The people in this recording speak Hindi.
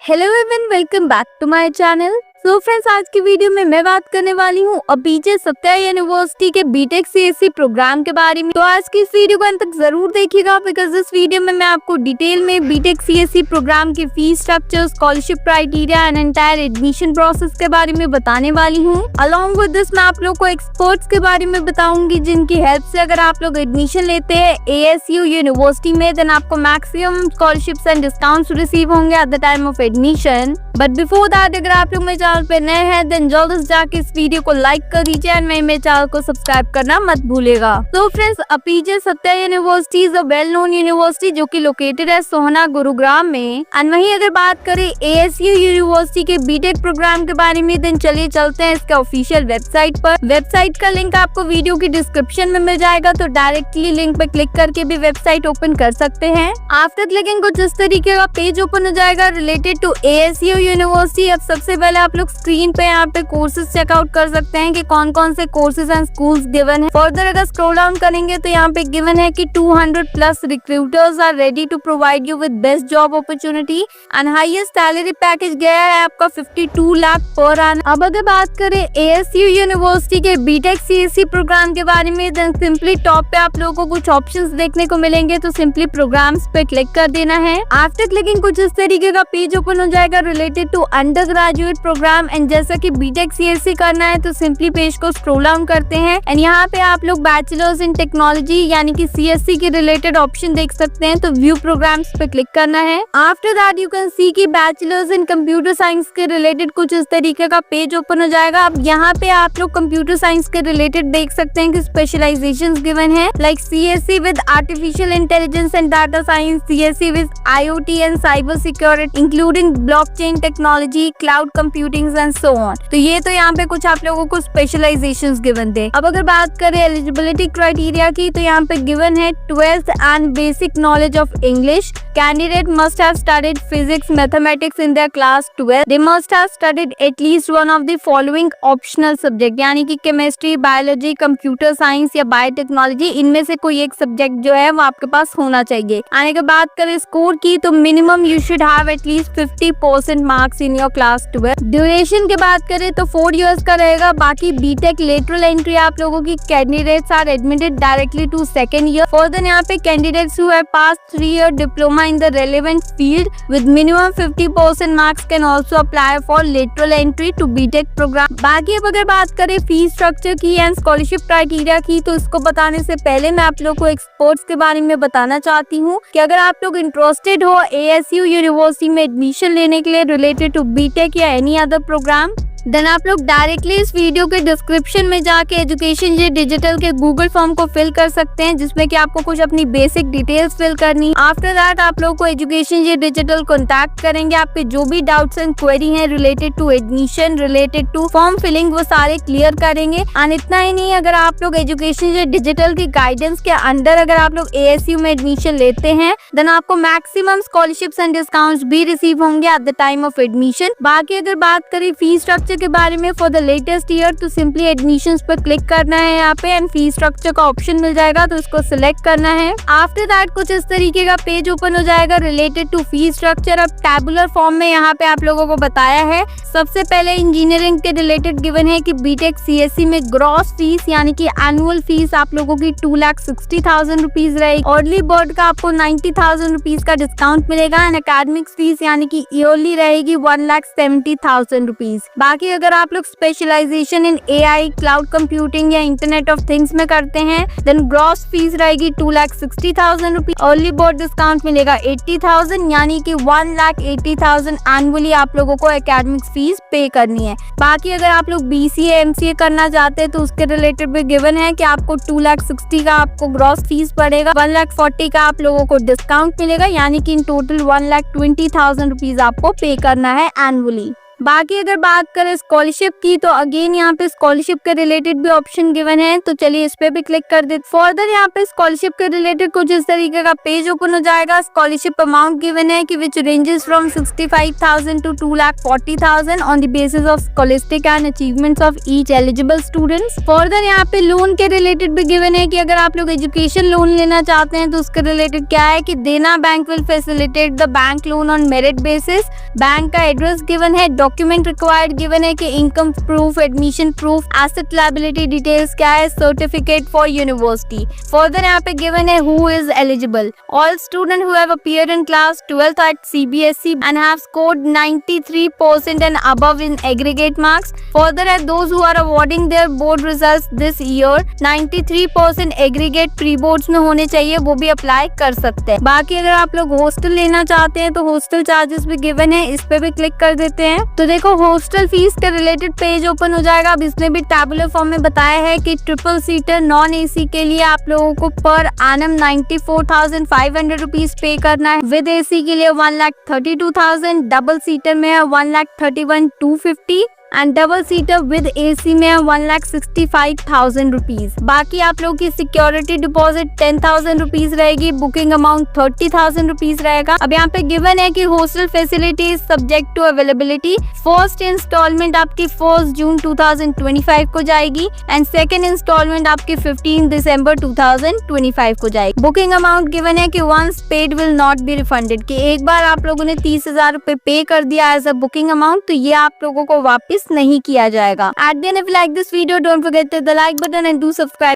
Hello everyone, welcome back to my channel. So friends, आज की वीडियो में मैं बात करने वाली हूँ अपीजे सत्या यूनिवर्सिटी के बीटेक सीएससी प्रोग्राम के बारे में। तो आज की इस वीडियो को अंत तक जरूर देखिएगा, बिकॉज इस वीडियो में मैं आपको डिटेल में बीटेक सीएससी प्रोग्राम के fees structure, scholarship criteria and entire admission process के बारे में बताने वाली हूँ। अलॉन्ग विद दिस मैं आप लोग को एक्सपर्ट्स के बारे में बताऊंगी, जिनकी हेल्प से अगर आप लोग एडमिशन लेते हैं ASU यूनिवर्सिटी में, देन आपको maximum scholarships and discounts receive होंगे at the time of admission. But before that, अगर आप लोग मेरे चैनल पे नए हैं देन जल्द से जाके इस वीडियो को लाइक कर दीजिए एंड मेरे चैनल को सब्सक्राइब करना मत भूलेगा। तो friends, Apeejay Satya university is a well known university जो कि लोकेटेड है सोहना, गुरुग्राम में। एंड वहीं अगर बात करें ASU यूनिवर्सिटी के बीटेक प्रोग्राम के बारे में, देन चलिए चलते हैं इसके ऑफिशियल वेबसाइट पर। वेबसाइट का लिंक आपको वीडियो की डिस्क्रिप्शन में मिल जाएगा, तो डायरेक्टली लिंक पे क्लिक करके भी वेबसाइट ओपन कर सकते हैं। आफ्टर क्लिकिंग कुछ इस तरीके का पेज ओपन हो जाएगा रिलेटेड टू ASU यूनिवर्सिटी। अब सबसे पहले आप लोग स्क्रीन पे यहाँ पे कोर्सेज चेकआउट कर सकते हैं कि कौन कौन से कोर्सेज एंड स्कूल्स गिवन है। फर्दर अगर स्क्रॉल डाउन करेंगे तो यहाँ पे गिवन है कि 200+ recruiters are ready to provide you with best job opportunity and highest salary package गया है आपका 52 लाख पर annum। अब अगर बात करें ASU यूनिवर्सिटी के बीटेक सीएससी प्रोग्राम के बारे में, देन सिंपली टॉप पे आप लोगों को कुछ ऑप्शंस देखने को मिलेंगे, तो सिंपली प्रोग्राम्स पे क्लिक कर देना है। आफ्टर क्लिकिंग कुछ इस तरीके का पेज ओपन हो जाएगा related to undergraduate programme. And जैसा कि बीटेक सीएससी करना है तो सिंपली पेज को स्क्रॉल डाउन करते हैं एंड यहाँ पे आप लोग बैचलर्स इन टेक्नोलॉजी यानी कि CSC के रिलेटेड ऑप्शन देख सकते हैं, तो व्यू प्रोग्राम्स पे क्लिक करना है। After that you can see कि बैचलर्स इन कंप्यूटर साइंस के रिलेटेड कुछ इस तरीके का पेज ओपन हो जाएगा। अब यहाँ पे आप लोग कंप्यूटर साइंस के रिलेटेड देख सकते हैं कि स्पेशलाइजेशंस गिवन है, like CSC with artificial intelligence and data science, CSC with IoT and cyber security including blockchain technology, cloud computing and so on. तो ये तो यहाँ पे कुछ आप लोगों को स्पेशलाइजेशंस गिवन थे। अब अगर बात करें एलिजिबिलिटी क्राइटेरिया की, तो यहाँ पे गिवन है 12th and basic knowledge of English. Candidate must have studied physics mathematics in their class 12। They must have studied at least one of the following optional subject, यानी कि केमिस्ट्री, बायोलॉजी, कंप्यूटर साइंस या बायोटेक्नोलॉजी, इनमें से कोई एक सब्जेक्ट जो है वो आपके पास होना चाहिए। आने के बात करें स्कोर की, तो minimum you should have at least 50% marks in your class 12। Duration की बात करें तो 4 years का रहेगा। बाकी बीटेक लेटरल एंट्री आप लोगों की candidates are admitted directly to second year. Further यहाँ पे candidates who have passed 3 year diploma in the relevant field with minimum 50% marks can also apply for lateral entry to BTech programme. बाकी अब अगर बात करें फीस स्ट्रक्चर की एंड स्कॉलरशिप क्राइटेरिया की, तो इसको बताने से पहले मैं आप लोगों को एक्सपर्ट्स के बारे में बताना चाहती हूँ कि अगर आप लोग इंटरेस्टेड हो ASU यूनिवर्सिटी में एडमिशन लेने के लिए रिलेटेड टू बीटेक या एनी अदर प्रोग्राम, देन आप लोग डायरेक्टली इस वीडियो के डिस्क्रिप्शन में जाके एजुकेशन जे डिजिटल के गूगल फॉर्म को फिल कर सकते हैं, जिसमें कि आपको कुछ अपनी बेसिक डिटेल्स फिल करनी। आफ्टर दैट आप लोग को एजुकेशन जे डिजिटल कॉन्टैक्ट करेंगे, आपके जो भी डाउट्स एंड क्वेरी हैं related to admission, related to form filling, वो सारे क्लियर करेंगे। एंड इतना ही नहीं, अगर आप लोग एजुकेशन जे डिजिटल की गाइडेंस के अंडर अगर आप लोग ASU में एडमिशन लेते हैं, देन आपको मैक्सिमम स्कॉलरशिप्स एंड डिस्काउंट्स भी रिसीव होंगे at the time of admission. बाकी अगर बात करें फीस स्ट्रक्चर के बारे में फॉर द लेटेस्ट ईयर, तो सिंपली एडमिशंस पर क्लिक करना है यहाँ पे एंड फीस स्ट्रक्चर का ऑप्शन मिल जाएगा, तो इसको सिलेक्ट करना है। आफ्टर दैट कुछ इस तरीके का पेज ओपन हो जाएगा रिलेटेड टू फीस स्ट्रक्चर। अब टैबुलर फॉर्म में यहाँ पे आप लोगों को बताया है। सबसे पहले इंजीनियरिंग के रिलेटेड गिवन है कि बीटेक सीएससी में ग्रॉस फीस यानी कि एनुअल फीस आप लोगों की 2,60,000 रुपीज रहेगी। अर्ली बर्ड का आपको 90,000 रुपीज का डिस्काउंट मिलेगा एंड एकेडमिक्स फीस यानी कि ईयरली रहेगी 1,70,000 रुपीज। बाकी अगर आप लोग स्पेशलाइजेशन इन AI, क्लाउड कंप्यूटिंग या इंटरनेट ऑफ थिंग्स में करते हैं, देन ग्रॉस फीस रहेगी 2,60,000 रुपीज। अर्ली बर्ड डिस्काउंट मिलेगा 80,000 यानी कि 1,80,000 एनुअली आप लोगों को एकेडमिक्स फीस पे करनी है। बाकी अगर आप लोग BCA MCA करना चाहते हैं तो उसके रिलेटेड भी गिवन है कि आपको 2,60,000 का आपको ग्रॉस फीस पड़ेगा, 1,40,000 का आप लोगों को डिस्काउंट मिलेगा, यानी कि इन टोटल 1,20,000 रुपीज आपको पे करना है एनुअली। बाकी अगर बात करें स्कॉलरशिप की तो अगेन यहाँ पे स्कॉलरशिप के रिलेटेड भी ऑप्शन गिवन है, तो चलिए इस पे भी क्लिक कर देते। फर्दर यहाँ पे स्कॉलरशिप के रिलेटेड कुछ इस तरीके का पेज ओपन हो जाएगा। स्कॉलरशिप अमाउंट गिवन है कि which ranges from 65,000 to 2,40,000 on the basis of scholastic and achievements of each eligible students. Further यहाँ पे लोन के रिलेटेड भी गिवन है कि अगर आप लोग एजुकेशन लोन लेना चाहते हैं तो उसके रिलेटेड क्या है कि देना bank will facilitate the bank loan on merit basis. Bank का एड्रेस गिवन है, डॉक्यूमेंट रिक्वायर्ड गिवन है कि income proof, admission proof, asset liability details क्या है, सर्टिफिकेट फॉर यूनिवर्सिटी। फर्दर यहाँ पे गिवन है who is eligible, all student who have appeared in class 12th at CBSE and have scored 93% and above in aggregate marks. Further, at those who are awarding their board results this year, 93% aggregate pre boards में होने चाहिए, वो भी अप्लाई कर सकते हैं। बाकी अगर आप लोग हॉस्टल लेना चाहते हैं तो हॉस्टल चार्जेस भी गिवन है, इस पे भी क्लिक कर देते हैं। तो देखो हॉस्टल फीस के रिलेटेड पेज ओपन हो जाएगा। अब इसने भी टैबुलर फॉर्म में बताया है कि ट्रिपल सीटर नॉन AC के लिए आप लोगों को पर एनम 94,500 रुपीज पे करना है। विद AC के लिए 1,32,000, डबल सीटर में है 1,31,250 and double seater with AC में 1,65,000 रुपीज। बाकी आप लोगों की सिक्योरिटी डिपॉजिट 10,000 रुपीज रहेगी, बुकिंग अमाउंट 30,000 रुपीज रहेगा। अब यहाँ पे गिवन है कि hostel facilities subject to availability. First instalment आपकी 1 जून 2025 को जाएगी एंड सेकेंड इंस्टॉलमेंट आपकी 15 दिसंबर 2025 को जाएगी। बुकिंग अमाउंट गिवन है कि once paid will not be refunded, कि एक बार आप लोगों ने 30,000 रुपए पे कर दिया एज अ बुकिंग अमाउंट तो ये आप लोगों को वापस नहीं किया जाएगा। At the end, if you like this video, don't forget to hit the like button and do subscribe.